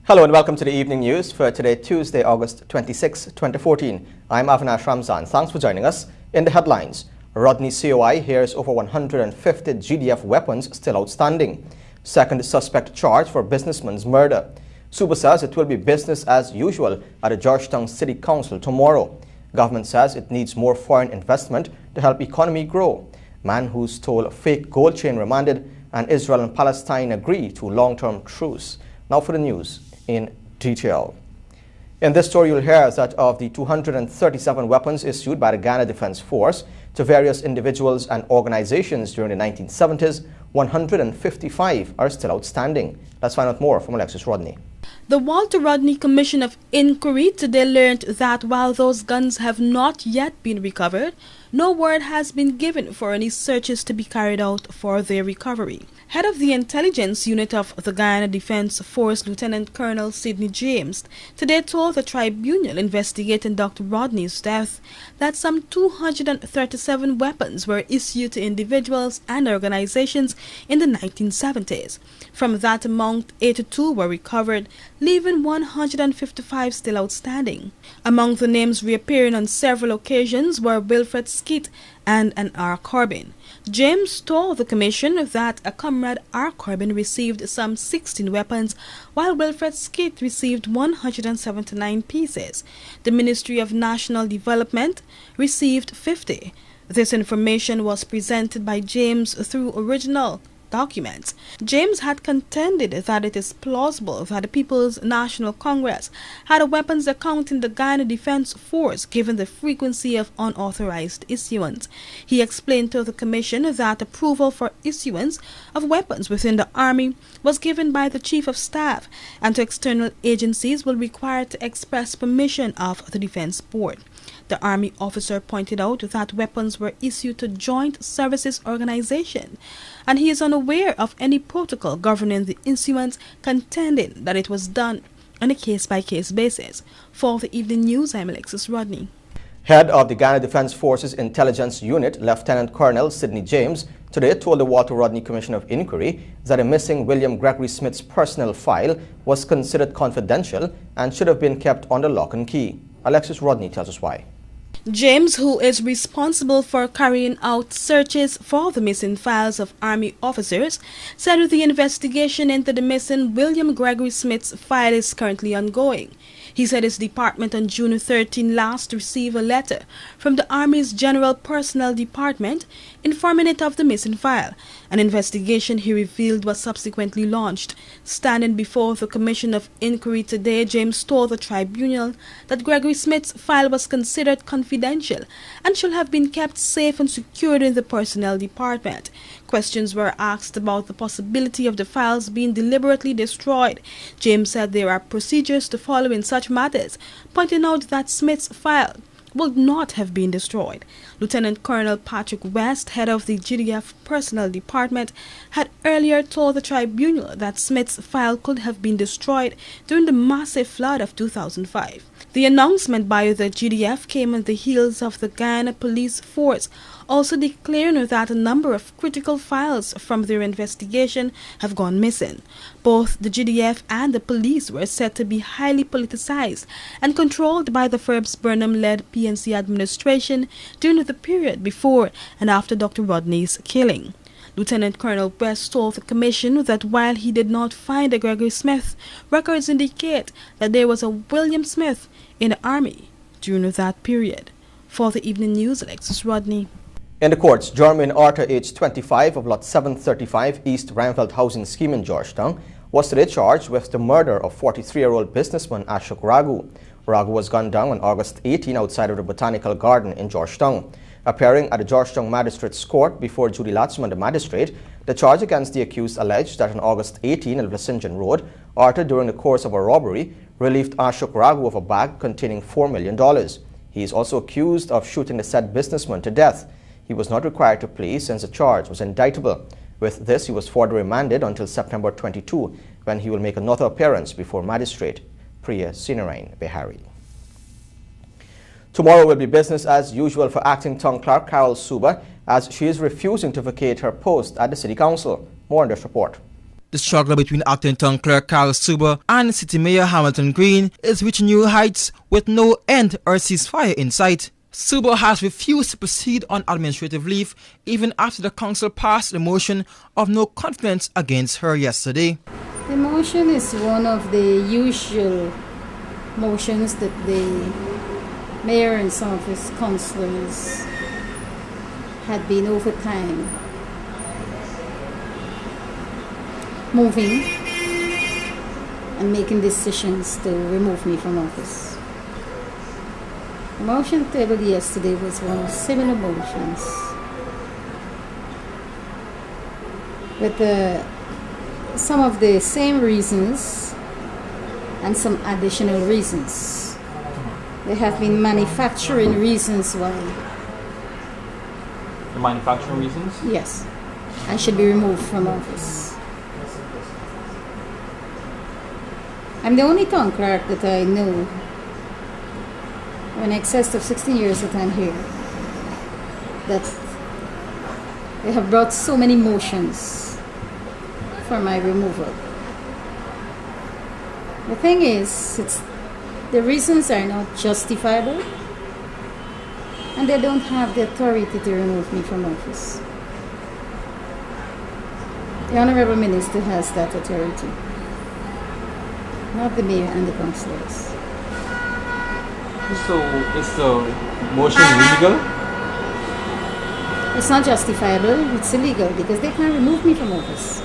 Hello and welcome to the evening news for today, Tuesday, August 26, 2014. I'm Avinash Ramzan. Thanks for joining us. In the headlines, Rodney COI hears over 150 GDF weapons still outstanding. Second suspect charged for businessman's murder. Suba says it will be business as usual at the Georgetown City Council tomorrow. Government says it needs more foreign investment to help economy grow. Man who stole a fake gold chain remanded, and Israel and Palestine agree to long-term truce. Now for the news in detail. In this story, you'll hear that of the 237 weapons issued by the Ghana Defense Force to various individuals and organizations during the 1970s, 155 are still outstanding. Let's find out more from Alexis Rodney. The Walter Rodney Commission of Inquiry today learned that while those guns have not yet been recovered, no word has been given for any searches to be carried out for their recovery. Head of the intelligence unit of the Guyana Defense Force, Lieutenant Colonel Sidney James, today told the tribunal investigating Dr. Rodney's death that some 237 weapons were issued to individuals and organizations in the 1970s. From that amount, 82 were recovered, leaving 155 still outstanding. Among the names reappearing on several occasions were Wilfred Skeet and an R. Corbin. James told the commission that a comrade R. Corbin received some 16 weapons, while Wilfred Skeet received 179 pieces. The Ministry of National Development received 50. This information was presented by James through original documents. James had contended that it is plausible that the People's National Congress had a weapons account in the Guyana Defense Force given the frequency of unauthorized issuance. He explained to the commission that approval for issuance of weapons within the Army was given by the Chief of Staff, and to external agencies will require to express permission of the Defense Board. The Army officer pointed out that weapons were issued to Joint Services Organization, and he is unaware of any protocol governing the issuance, contending that it was done on a case-by-case basis. For the evening news, I'm Alexis Rodney. Head of the Ghana Defense Forces Intelligence Unit, Lieutenant Colonel Sidney James, today told the Walter Rodney Commission of Inquiry that a missing William Gregory Smith's personal file was considered confidential and should have been kept under lock and key. Alexis Rodney tells us why. James, who is responsible for carrying out searches for the missing files of Army officers, said the investigation into the missing William Gregory Smith's file is currently ongoing. He said his department on June 13 last received a letter from the Army's General Personnel Department informing it of the missing file. An investigation, he revealed, was subsequently launched. Standing before the Commission of Inquiry today, James told the tribunal that Gregory Smith's file was considered confidential and should have been kept safe and secured in the Personnel Department. Questions were asked about the possibility of the files being deliberately destroyed. James said there are procedures to follow in such matters, pointing out that Smith's file would not have been destroyed. Lieutenant Colonel Patrick West, head of the GDF Personnel Department, had earlier told the tribunal that Smith's file could have been destroyed during the massive flood of 2005. The announcement by the GDF came on the heels of the Guyana Police Force also declaring that a number of critical files from their investigation have gone missing. Both the GDF and the police were said to be highly politicized and controlled by the Ferbs Burnham-led PNC administration during the period before and after Dr. Rodney's killing. Lieutenant Colonel West told the commission that while he did not find a Gregory Smith, records indicate that there was a William Smith in the Army during that period. For the evening news, Alexis Rodney. In the courts, Jermaine Arthur, age 25, of Lot 735 East Reinfeldt Housing Scheme in Georgetown, was today charged with the murder of 43-year-old businessman Ashok Raghu. Raghu was gunned down on August 18 outside of the Botanical Garden in Georgetown. Appearing at the Georgetown Magistrates Court before Judy Latzman, the magistrate, the charge against the accused alleged that on August 18 at Vincentian Road, Arthur, during the course of a robbery, relieved Ashok Raghu of a bag containing $4 million. He is also accused of shooting the said businessman to death. He was not required to plead since the charge was indictable. With this, he was further remanded until September 22, when he will make another appearance before Magistrate Priya Sinarain Behari. Tomorrow will be business as usual for Acting Town Clerk Carol Suba, as she is refusing to vacate her post at the City Council. More on this report. The struggle between acting town clerk Carl Suba and city mayor Hamilton Green is reaching new heights with no end or ceasefire in sight. Suba has refused to proceed on administrative leave even after the council passed the motion of no confidence against her yesterday. The motion is one of the usual motions that the mayor and some of his councillors had been over time moving and making decisions to remove me from office. The motion tabled yesterday was one of similar motions with some of the same reasons and some additional reasons. They have been manufacturing reasons why. The manufacturing reasons? Yes, I should be removed from office. I'm the only town clerk that I know in excess of 16 years that I'm here that they have brought so many motions for my removal. The thing is, the reasons are not justifiable and they don't have the authority to remove me from office. The Honorable Minister has that authority, not the mayor and the councillors. So, is the motion illegal? It's not justifiable, it's illegal because they can't remove me from office.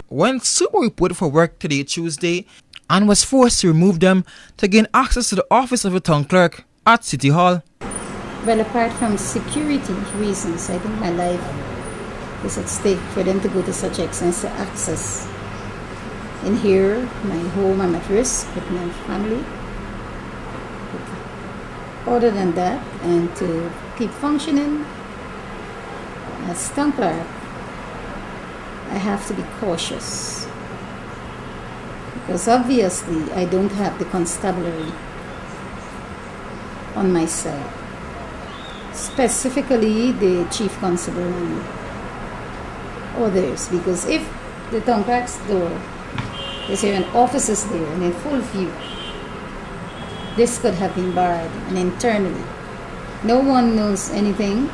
When Suba reported for work today, Tuesday, and was forced to remove them to gain access to the office of a town clerk at City Hall. Well, apart from security reasons, I think my life is at stake for them to go to such extensive access. In here, my home, I'm at risk with my family. But other than that, and to keep functioning as town clerk, I have to be cautious. Because obviously, I don't have the constabulary on my side. Specifically, the chief constable and others. Because if the town clerk's door is here and officers there and in full view, this could have been barred, and internally. No one knows anything.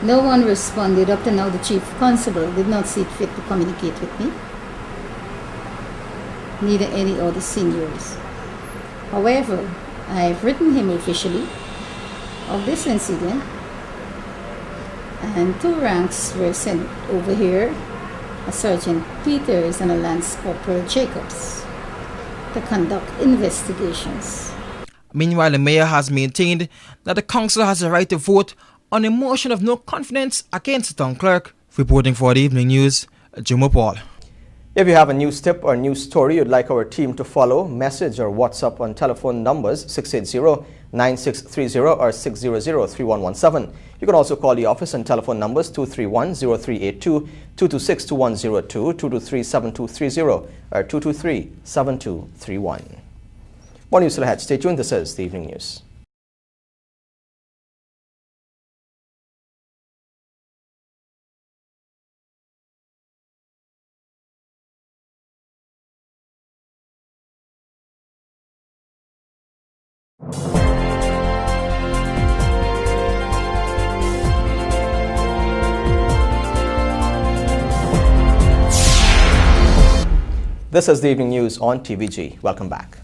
No one responded. Up to now, the chief constable did not see fit to communicate with me. Neither any other seniors. However, I've written him officially of this incident, and 2 ranks were sent over here, a Sergeant Peters and a Lance Corporal Jacobs, to conduct investigations. Meanwhile, the mayor has maintained that the council has the right to vote on a motion of no confidence against the town clerk. Reporting for the Evening News, Jimo Paul. If you have a news tip or news story you'd like our team to follow, message or WhatsApp on telephone numbers 680-9630 or 600-3117. You can also call the office on telephone numbers 231-0382, 226-2102, 223-7230 or 223-7231. More news still ahead. Stay tuned. This is the Evening News. This is the Evening News on TVG. Welcome back.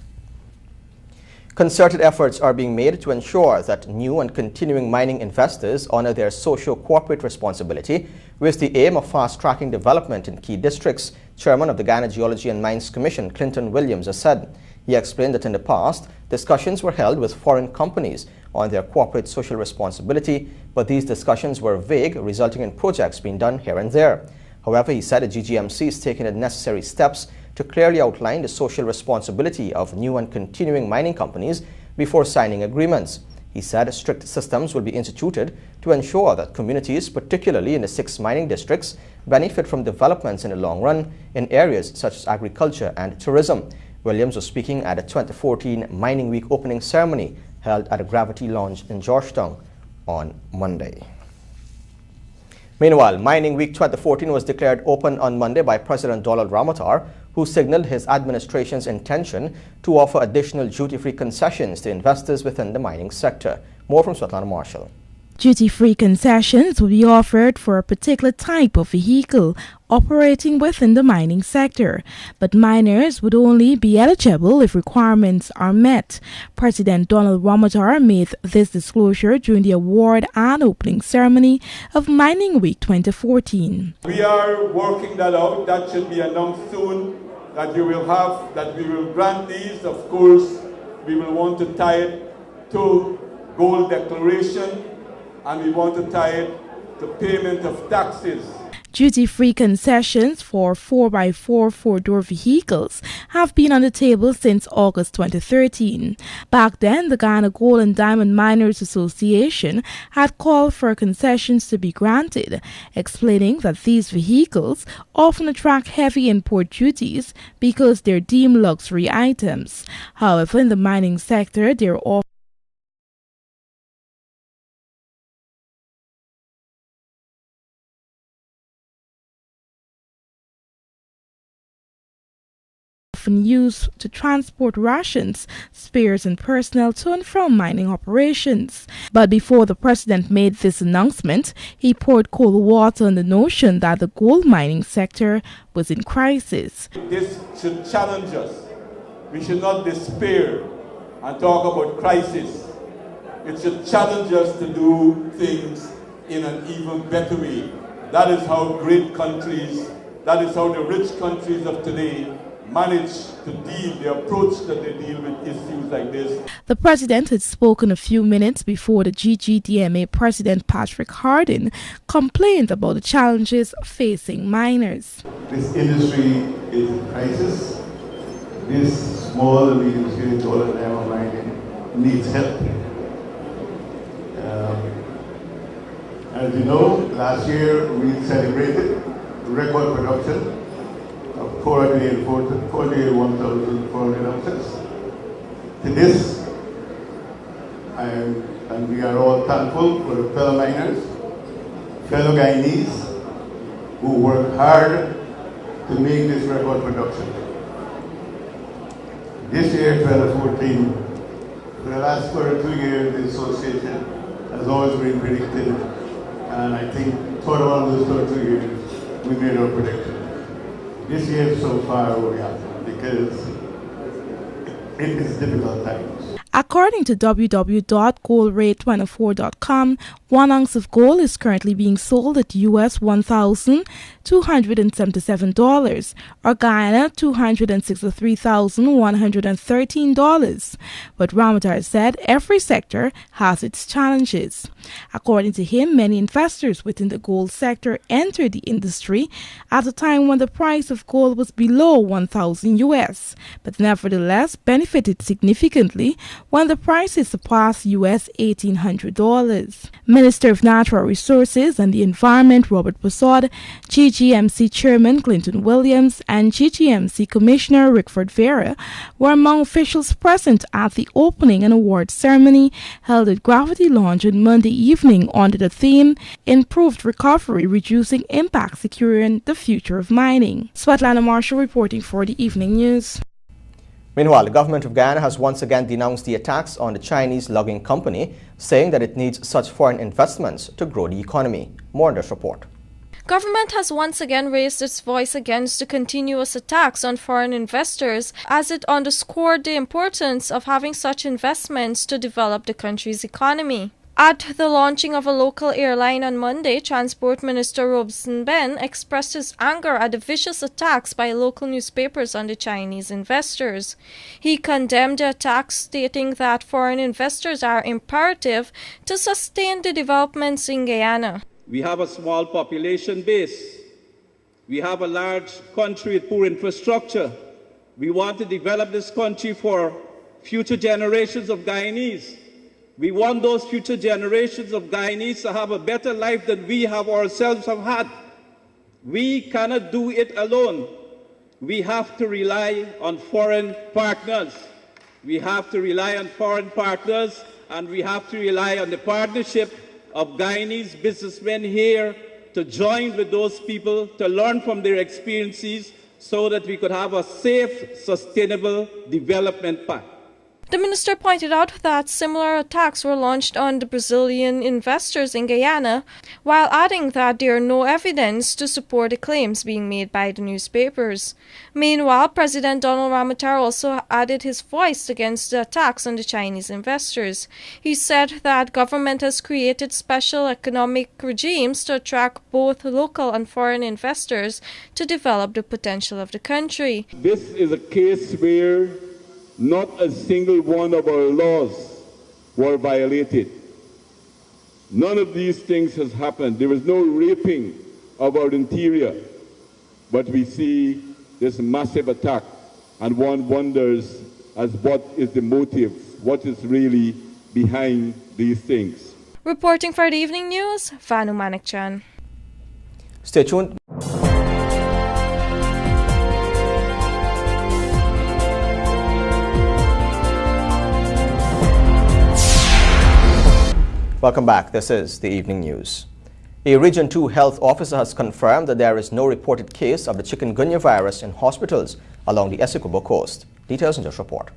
Concerted efforts are being made to ensure that new and continuing mining investors honor their socio-corporate responsibility with the aim of fast-tracking development in key districts, Chairman of the Ghana Geology and Mines Commission, Clinton Williams, has said. He explained that in the past, discussions were held with foreign companies on their corporate social responsibility, but these discussions were vague, resulting in projects being done here and there. However, he said the GGMC is taking the necessary steps to clearly outline the social responsibility of new and continuing mining companies before signing agreements. He said strict systems will be instituted to ensure that communities, particularly in the 6 mining districts, benefit from developments in the long run in areas such as agriculture and tourism. Williams was speaking at the 2014 Mining Week opening ceremony held at the Gravity Lounge in Georgetown on Monday. Meanwhile, Mining Week 2014 was declared open on Monday by President Donald Ramotar, who signaled his administration's intention to offer additional duty-free concessions to investors within the mining sector. More from Svetlana Marshall. Duty-free concessions will be offered for a particular type of vehicle operating within the mining sector, but miners would only be eligible if requirements are met. President Donald Ramotar made this disclosure during the award and opening ceremony of Mining Week 2014. We are working that out. That should be announced soon, that we will grant these. Of course, we will want to tie it to gold declaration, and we want to tie it to payment of taxes. Duty-free concessions for 4x4 four-door vehicles have been on the table since August 2013. Back then, the Guyana Gold and Diamond Miners Association had called for concessions to be granted, explaining that these vehicles often attract heavy import duties because they're deemed luxury items. However, in the mining sector, they're often used to transport rations, spares and personnel to and from mining operations. But before the president made this announcement, he poured cold water on the notion that the gold mining sector was in crisis. This should challenge us. We should not despair and talk about crisis. It should challenge us to do things in an even better way. That is how great countries, that is how the rich countries of today manage to deal, the approach that they deal with issues like this. The president had spoken a few minutes before the GGDMA president Patrick Hardin complained about the challenges facing miners. This industry is in crisis. This small and medium-scale gold and diamond mining needs help. As you know, last year we celebrated record production of 41,400 ounces. To this, and we are all thankful for the fellow miners, fellow Guyanese, who work hard to make this record production. This year, 2014, for the last 2 years, the association has always been predictive, and I think for one of those 2 years, we made our prediction. This year so far we have, because it is difficult times. According to www.goldrate24.com, 1 ounce of gold is currently being sold at US $1,277 or Guyana $263,113. But Ramotar said every sector has its challenges. According to him, many investors within the gold sector entered the industry at a time when the price of gold was below 1,000 US, but nevertheless benefited significantly when the prices surpassed US $1,800. Minister of Natural Resources and the Environment Robert Bossard, GGMC Chairman Clinton Williams, and GGMC Commissioner Rickford Vera were among officials present at the opening and award ceremony held at Gravity Lounge on Monday evening under the theme Improved Recovery, Reducing Impact, Securing the Future of Mining. Svetlana Marshall reporting for the Evening News. Meanwhile, the government of Guyana has once again denounced the attacks on the Chinese logging company, saying that it needs such foreign investments to grow the economy. More on this report. Government has once again raised its voice against the continuous attacks on foreign investors as it underscored the importance of having such investments to develop the country's economy. At the launching of a local airline on Monday, Transport Minister Robson Ben expressed his anger at the vicious attacks by local newspapers on the Chinese investors. He condemned the attacks, stating that foreign investors are imperative to sustain the developments in Guyana. We have a small population base. We have a large country with poor infrastructure. We want to develop this country for future generations of Guyanese. We want those future generations of Guyanese to have a better life than we have ourselves have had. We cannot do it alone. We have to rely on foreign partners. We have to rely on foreign partners, and we have to rely on the partnership of Guyanese businessmen here to join with those people, to learn from their experiences so that we could have a safe, sustainable development path. The minister pointed out that similar attacks were launched on the Brazilian investors in Guyana, while adding that there are no evidence to support the claims being made by the newspapers. Meanwhile, President Donald Ramotar also added his voice against the attacks on the Chinese investors. He said that government has created special economic regimes to attract both local and foreign investors to develop the potential of the country. This is a case where not a single one of our laws were violated. None of these things has happened. There was no raping of our interior. But we see this massive attack, and one wonders as what is the motive, what is really behind these things. Reporting for the Evening News, Vanu Manikchan. Stay tuned. Welcome back. This is the Evening News. A Region 2 health officer has confirmed that there is no reported case of the chikungunya virus in hospitals along the Essequibo coast. Details in this report.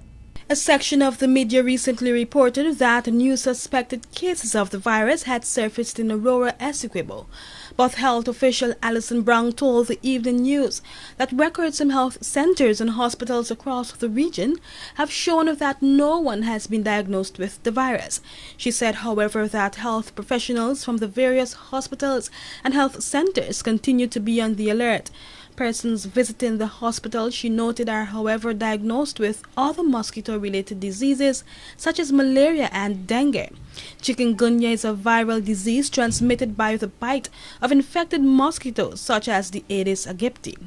A section of the media recently reported that new suspected cases of the virus had surfaced in Aurora, Essequibo. But health official Alison Brown told the Evening News that records from health centers and hospitals across the region have shown that no one has been diagnosed with the virus. She said, however, that health professionals from the various hospitals and health centers continue to be on the alert. Persons visiting the hospital, she noted, are however diagnosed with other mosquito-related diseases such as malaria and dengue. Chikungunya is a viral disease transmitted by the bite of infected mosquitoes such as the Aedes aegypti.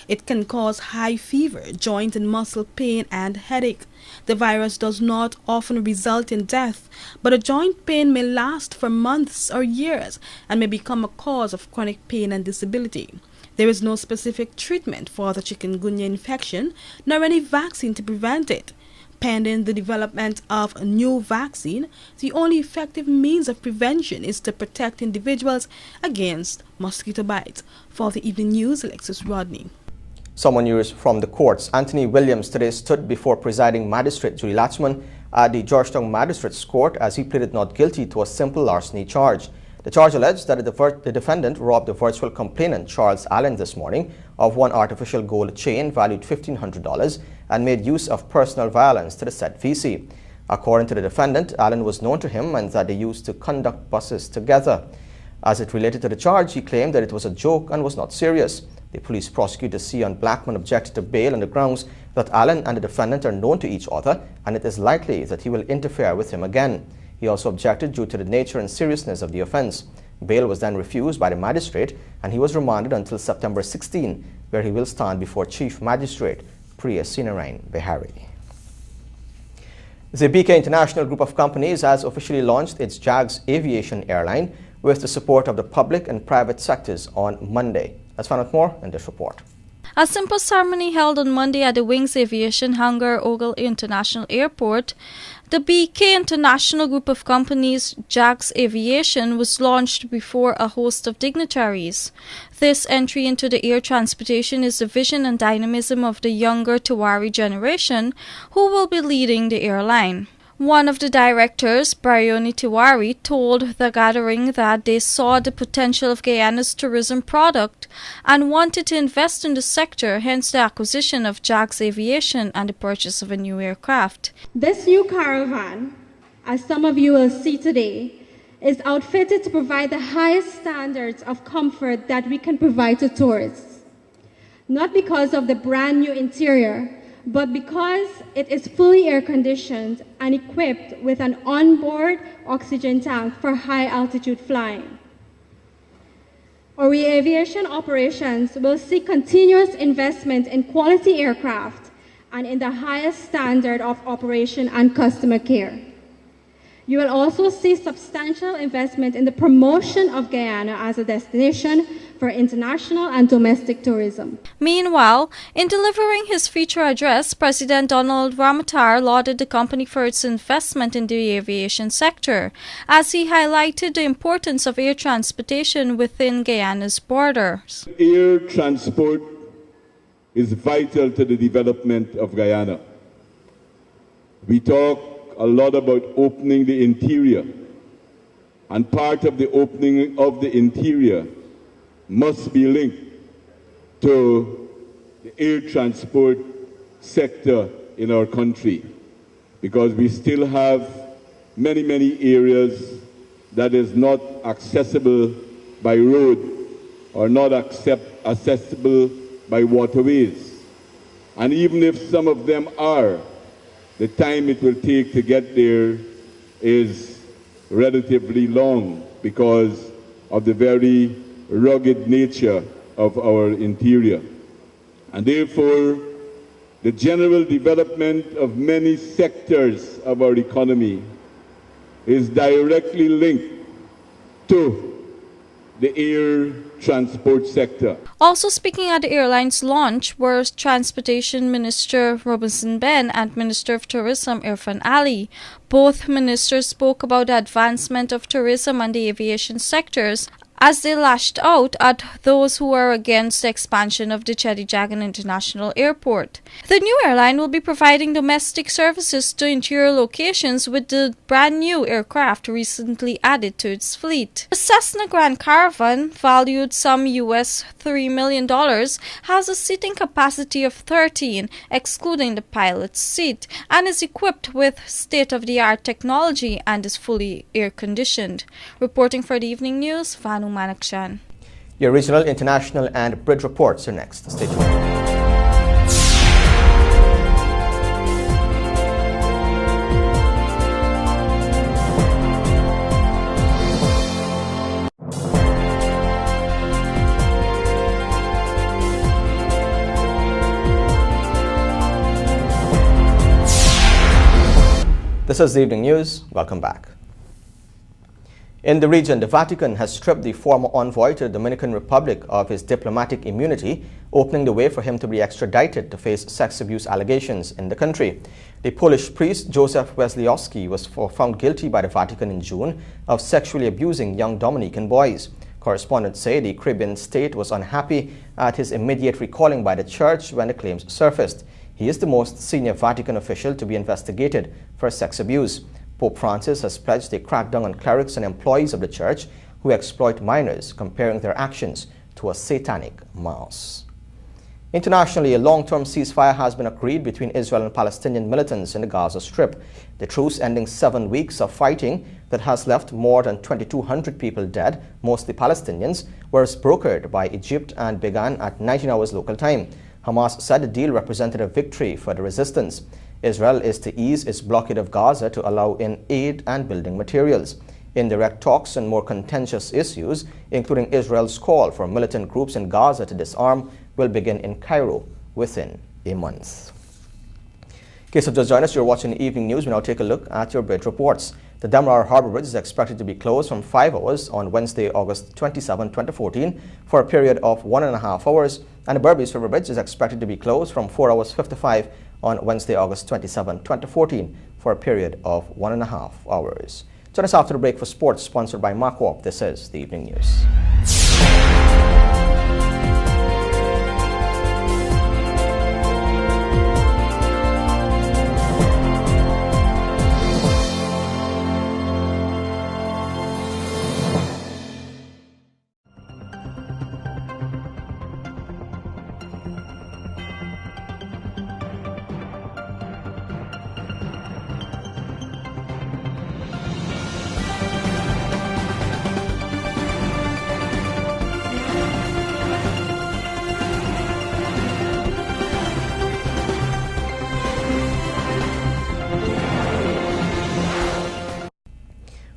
It can cause high fever, joint and muscle pain, and headache. The virus does not often result in death, but a joint pain may last for months or years and may become a cause of chronic pain and disability. There is no specific treatment for the chikungunya infection, nor any vaccine to prevent it. Pending the development of a new vaccine, the only effective means of prevention is to protect individuals against mosquito bites. For the Evening News, Alexis Rodney. Someone news from the courts. Anthony Williams today stood before presiding magistrate Julie Latchman at the Georgetown Magistrates Court as he pleaded not guilty to a simple larceny charge. The charge alleged that the defendant robbed the virtual complainant Charles Allen this morning of one artificial gold chain valued $1,500 and made use of personal violence to the said VC. According to the defendant, Allen was known to him and that they used to conduct buses together. As it related to the charge, he claimed that it was a joke and was not serious. The police prosecutor Sion Blackman objected to bail on the grounds that Allen and the defendant are known to each other and it is likely that he will interfere with him again. He also objected due to the nature and seriousness of the offence. Bail was then refused by the magistrate and he was remanded until September 16, where he will stand before Chief Magistrate Priya Sinarain Behari. The BK International Group of Companies has officially launched its JAGS Aviation airline with the support of the public and private sectors on Monday. Let's find out more in this report. A simple ceremony held on Monday at the Wings Aviation hangar Ogle International Airport, the BK International Group of Companies JAGS Aviation was launched before a host of dignitaries. This entry into the air transportation is the vision and dynamism of the younger Tiwari generation who will be leading the airline. One of the directors, Bryony Tiwari, told the gathering that they saw the potential of Guyana's tourism product and wanted to invest in the sector, hence the acquisition of JAGS Aviation and the purchase of a new aircraft. This new caravan, as some of you will see today, is outfitted to provide the highest standards of comfort that we can provide to tourists. Not because of the brand new interior, but because it is fully air-conditioned and equipped with an onboard oxygen tank for high-altitude flying. Our aviation operations will see continuous investment in quality aircraft and in the highest standard of operation and customer care. You will also see substantial investment in the promotion of Guyana as a destination for international and domestic tourism. Meanwhile, in delivering his feature address, President Donald Ramotar lauded the company for its investment in the aviation sector, as he highlighted the importance of air transportation within Guyana's borders. Air transport is vital to the development of Guyana. We talk a lot about opening the interior, and part of the opening of the interior must be linked to the air transport sector in our country, because we still have many areas that is not accessible by road or not accessible by waterways. And even if some of them are, the time it will take to get there is relatively long because of the very rugged nature of our interior. And therefore, the general development of many sectors of our economy is directly linked to the air transport sector. Also speaking at the airline's launch were Transportation Minister Robinson Ben and Minister of Tourism Irfan Ali. Both ministers spoke about the advancement of tourism and the aviation sectors as they lashed out at those who are against the expansion of the Cheddi Jagan International Airport. The new airline will be providing domestic services to interior locations with the brand new aircraft recently added to its fleet. The Cessna Grand Caravan, valued some US $3 million, has a seating capacity of 13, excluding the pilot's seat, and is equipped with state-of-the-art technology and is fully air-conditioned. Reporting for the Evening News, Vanu Manakshan. Your regional, international and bridge reports are next. Stay tuned. This is the Evening News. Welcome back. In the region, the Vatican has stripped the former envoy to the Dominican Republic of his diplomatic immunity, opening the way for him to be extradited to face sex abuse allegations in the country. The Polish priest Joseph Wesleyowski was found guilty by the Vatican in June of sexually abusing young Dominican boys. Correspondents say the Caribbean state was unhappy at his immediate recalling by the church when the claims surfaced. He is the most senior Vatican official to be investigated for sex abuse. Pope Francis has pledged a crackdown on clerics and employees of the church who exploit minors, comparing their actions to a satanic mass. Internationally, a long-term ceasefire has been agreed between Israel and Palestinian militants in the Gaza Strip. The truce, ending 7 weeks of fighting that has left more than 2,200 people dead, mostly Palestinians, was brokered by Egypt and began at 19 hours local time. Hamas said the deal represented a victory for the resistance. Israel is to ease its blockade of Gaza to allow in aid and building materials. Indirect talks on more contentious issues, including Israel's call for militant groups in Gaza to disarm, will begin in Cairo within a month. In case you just joined us, you're watching the Evening News. We now take a look at your bridge reports. The Damrar Harbour Bridge is expected to be closed from 5 hours on Wednesday, August 27, 2014 for a period of 1.5 hours, and the Berbice River Bridge is expected to be closed from 4 hours 55 on Wednesday, August 27, 2014 for a period of 1.5 hours. Join us after the break for sports, sponsored by Marco. This is the Evening News.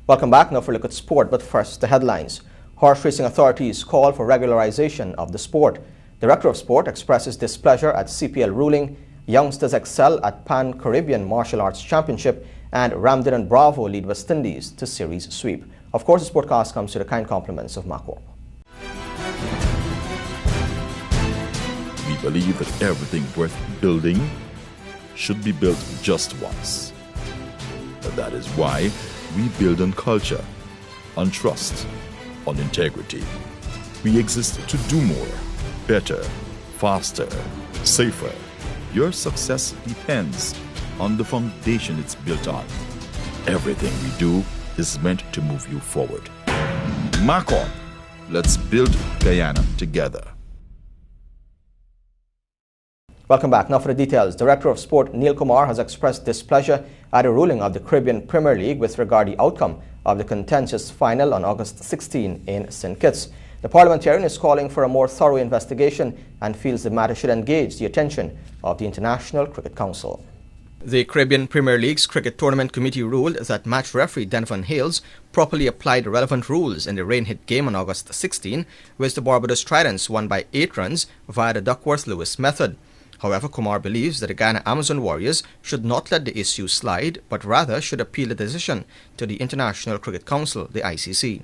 Welcome back. Now for a look at sport, but first the headlines. Horse racing authorities call for regularization of the sport. Director of Sport expresses displeasure at CPL ruling. Youngsters excel at Pan-Caribbean Martial Arts Championship, and Ramden and Bravo lead West Indies to series sweep. Of course, this broadcast comes to the kind compliments of Marco. We believe that everything worth building should be built just once. That is why we build on culture, on trust, on integrity. We exist to do more, better, faster, safer. Your success depends on the foundation it's built on. Everything we do is meant to move you forward. Mark on. Let's build Guyana together. Welcome back. Now for the details. Director of Sport Neil Kumar has expressed displeasure at a ruling of the Caribbean Premier League with regard to the outcome of the contentious final on August 16 in St. Kitts. The parliamentarian is calling for a more thorough investigation and feels the matter should engage the attention of the International Cricket Council. The Caribbean Premier League's Cricket Tournament Committee ruled that match referee Denvon Hales properly applied the relevant rules in the rain-hit game on August 16, which the Barbados Tridents won by 8 runs via the Duckworth-Lewis method. However, Kumar believes that the Guyana Amazon Warriors should not let the issue slide, but rather should appeal the decision to the International Cricket Council, the ICC.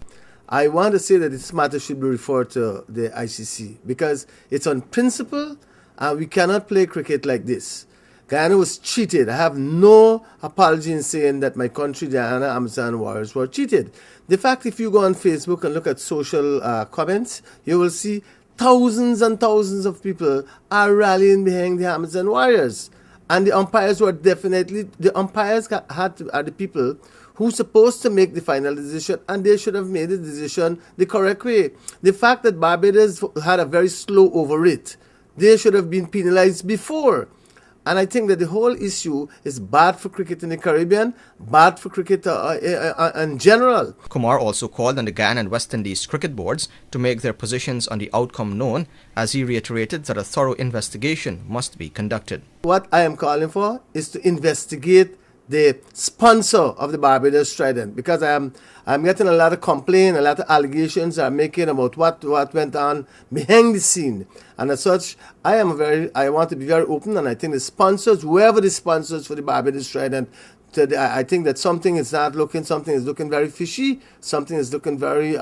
I want to say that this matter should be referred to the ICC because it's on principle and we cannot play cricket like this. Guyana was cheated. I have no apology in saying that my country, the Guyana Amazon Warriors, were cheated. The fact, if you go on Facebook and look at social comments, you will see thousands and thousands of people are rallying behind the Amazon Warriors. And the umpires were definitely, the umpires are the people who are supposed to make the final decision, and they should have made the decision the correct way. The fact that Barbados had a very slow over rate, they should have been penalized before. And I think that the whole issue is bad for cricket in the Caribbean, bad for cricket in general. Kumar also called on the Guyana and West Indies cricket boards to make their positions on the outcome known, as he reiterated that a thorough investigation must be conducted. What I am calling for is to investigate the sponsor of the Barbados Trident, because I'm getting a lot of complaint, a lot of allegations are making about what went on behind the scene, and as such, I want to be very open, and I think the sponsors, whoever the sponsors for the Barbados Trident, I think that something is looking very fishy, something is looking very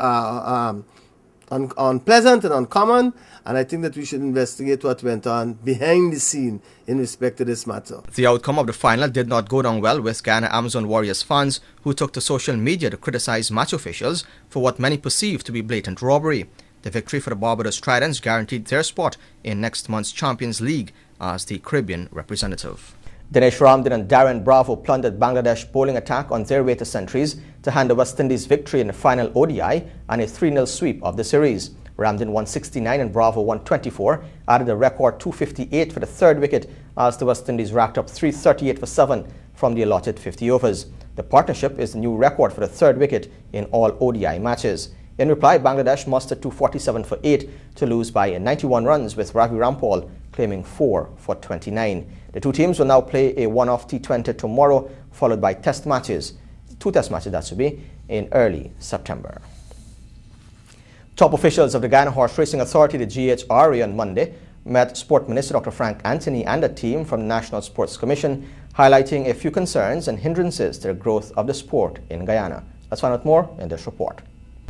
unpleasant and uncommon, and I think that we should investigate what went on behind the scene in respect to this matter. The outcome of the final did not go down well with Guyana Amazon Warriors fans, who took to social media to criticize match officials for what many perceived to be blatant robbery. The victory for the Barbados Tridents guaranteed their spot in next month's Champions League as the Caribbean representative. Dinesh Ramden and Darren Bravo plundered Bangladesh bowling attack on their way to centuries to hand the West Indies victory in the final ODI and a 3-0 sweep of the series. Ramden won 69 and Bravo won 24, added a record 258 for the third wicket as the West Indies racked up 338 for 7 from the allotted 50 overs. The partnership is the new record for the third wicket in all ODI matches. In reply, Bangladesh mustered 247 for 8 to lose by 91 runs, with Ravi Rampal claiming 4 for 29. The two teams will now play a one-off T20 tomorrow, followed by test matches, 2 test matches that should be, in early September. Top officials of the Guyana Horse Racing Authority, the GHRA, on Monday met Sport Minister Dr. Frank Anthony and a team from the National Sports Commission, highlighting a few concerns and hindrances to the growth of the sport in Guyana. Let's find out more in this report.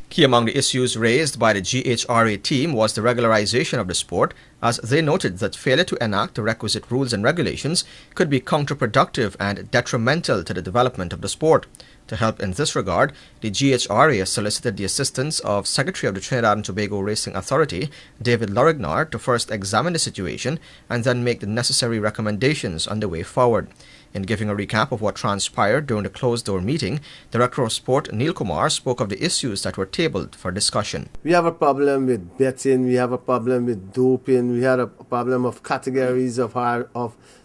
Key among the issues raised by the GHRA team was the regularization of the sport, as they noted that failure to enact the requisite rules and regulations could be counterproductive and detrimental to the development of the sport. To help in this regard, the GHRA solicited the assistance of Secretary of the Trinidad and Tobago Racing Authority, David Lorignar, to first examine the situation and then make the necessary recommendations on the way forward. In giving a recap of what transpired during the closed-door meeting, Director of Sport Neil Kumar spoke of the issues that were tabled for discussion. We have a problem with betting, we have a problem with doping, we had a problem of categories of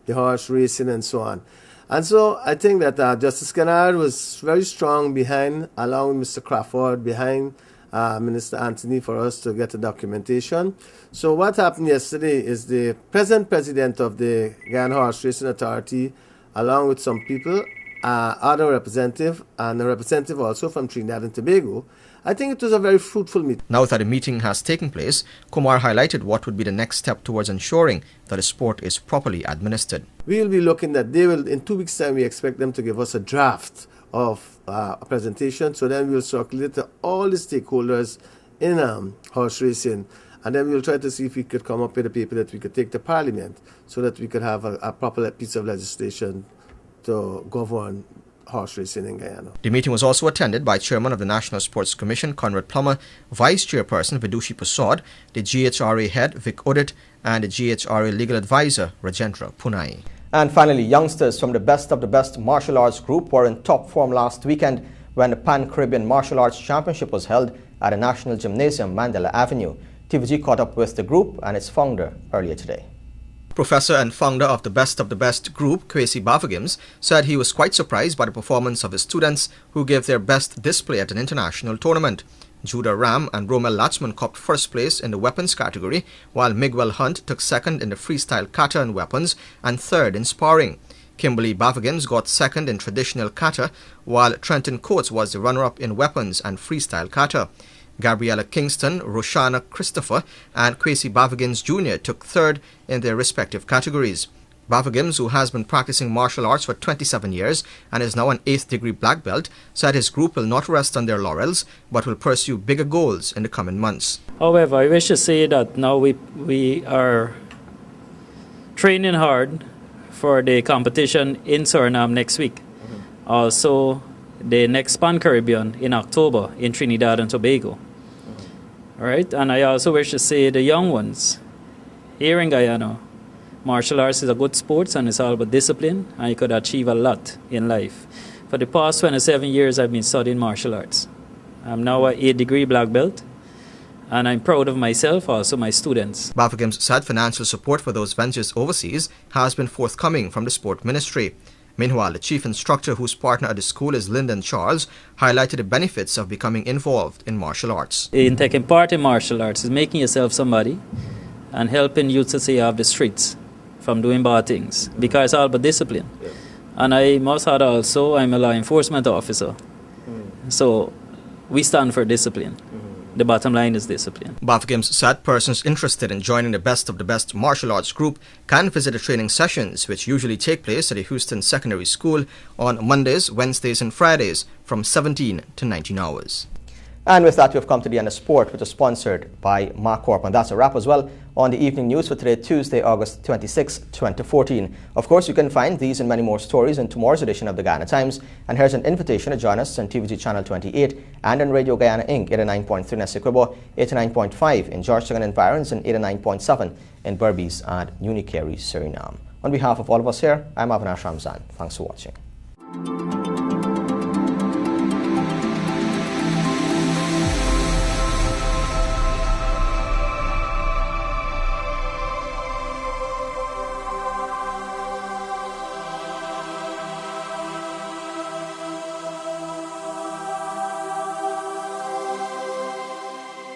the horse racing and so on. And so I think that Justice Kennard was very strong behind, along with Mr. Crawford, behind Minister Anthony, for us to get the documentation. So what happened yesterday is the present president of the Guyana Horse Racing Authority, along with some people, other representative and a representative also from Trinidad and Tobago. I think it was a very fruitful meeting. Now that the meeting has taken place, Kumar highlighted what would be the next step towards ensuring that the sport is properly administered. We will be looking that they will, in 2 weeks' time, we expect them to give us a draft of a presentation. So then we will circulate to all the stakeholders in horse racing. And then we will try to see if we could come up with a paper that we could take to Parliament so that we could have a proper piece of legislation to govern horse racing in Guyana. The meeting was also attended by Chairman of the National Sports Commission, Conrad Plummer, Vice Chairperson Vidushi Prasad, the GHRA Head, Vic Odit, and the GHRA Legal Advisor, Rajendra Punai. And finally, youngsters from the Best of the Best martial arts group were in top form last weekend when the Pan-Caribbean Martial Arts Championship was held at the National Gymnasium, Mandela Avenue. TVG caught up with the group and its founder earlier today. Professor and founder of the Best group, Kwesi Bavagims, said he was quite surprised by the performance of his students who gave their best display at an international tournament. Judah Ram and Romel Latchman copped first place in the weapons category, while Miguel Hunt took second in the freestyle kata and weapons and third in sparring. Kimberly Bavagims got second in traditional kata, while Trenton Coates was the runner-up in weapons and freestyle kata. Gabriella Kingston, Roshana Christopher, and Kwesi Bavagims Jr. took third in their respective categories. Bavagims, who has been practicing martial arts for 27 years and is now an 8th degree black belt, said his group will not rest on their laurels but will pursue bigger goals in the coming months. However, I wish to say that now we are training hard for the competition in Suriname next week. Also, the next Pan-Caribbean in October in Trinidad and Tobago. All right, and I also wish to say the young ones here in Guyana, martial arts is a good sport and it's all about discipline and you could achieve a lot in life. For the past 27 years, I've been studying martial arts. I'm now an 8th degree black belt and I'm proud of myself, also my students. Bavagims said financial support for those ventures overseas has been forthcoming from the Sport Ministry. Meanwhile, the chief instructor whose partner at the school is Lyndon Charles highlighted the benefits of becoming involved in martial arts. In taking part in martial arts is making yourself somebody and helping you to stay off the streets from doing bad things because it's all about discipline. Yeah. And I must add also, I'm a law enforcement officer. So we stand for discipline. The bottom line is discipline. Bavagims said persons interested in joining the Best of the Best martial arts group can visit the training sessions, which usually take place at the Houston Secondary School on Mondays, Wednesdays and Fridays from 17 to 19 hours. And with that, we've come to the end of sport, which is sponsored by MarCorp. And that's a wrap as well on the evening news for today, Tuesday, August 26, 2014. Of course, you can find these and many more stories in tomorrow's edition of the Guyana Times. And here's an invitation to join us on TVG Channel 28 and on Radio Guyana Inc. 89.3 in Essequibo, 89.5 in Georgetown and Environs, and 89.7 in Berbice and Unicary, Suriname. On behalf of all of us here, I'm Avinash Ramzan. Thanks for watching.